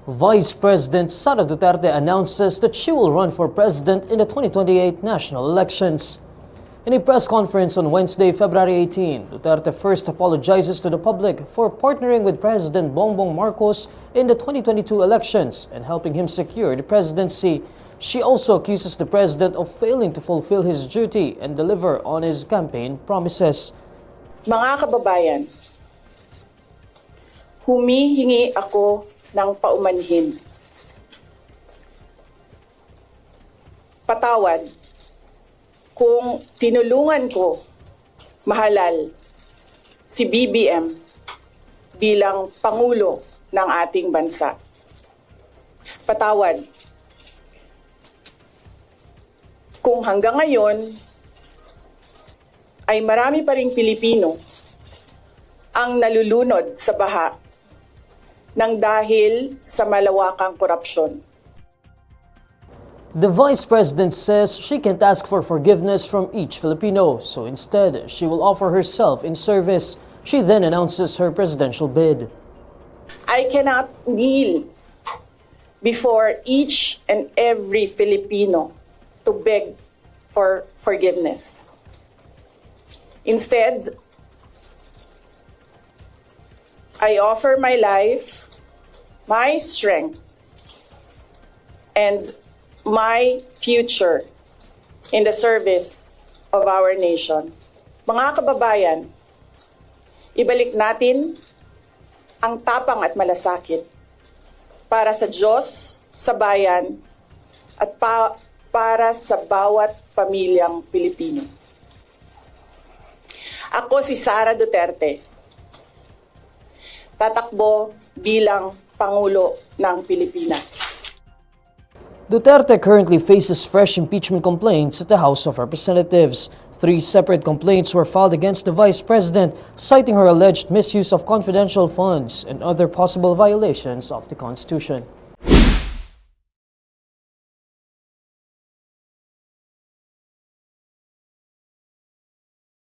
Vice President Sara Duterte announces that she will run for president in the 2028 national elections. In a press conference on Wednesday, February 18, Duterte first apologizes to the public for partnering with President Bongbong Marcos in the 2022 elections and helping him secure the presidency. She also accuses the president of failing to fulfill his duty and deliver on his campaign promises. Mga kababayan, humihingi ako ng paumanhin. Patawad kung tinulungan ko mahalal si BBM bilang Pangulo ng ating bansa. Patawad kung hanggang ngayon ay marami pa ring Pilipino ang nalulunod sa baha nang dahil sa malawakang korupsyon. The Vice President says she can't ask for forgiveness from each Filipino, so instead, she will offer herself in service. She then announces her presidential bid. I cannot kneel before each and every Filipino to beg for forgiveness. Instead, I offer my life, my strength, and my future in the service of our nation. Mga kababayan, ibalik natin ang tapang at malasakit para sa Diyos, sa bayan, at para sa bawat pamilyang Pilipino. Ako si Sara Duterte, tatakbo bilang Pangulo ng Pilipinas. Duterte currently faces fresh impeachment complaints at the House of Representatives. 3 separate complaints were filed against the Vice President, citing her alleged misuse of confidential funds and other possible violations of the Constitution.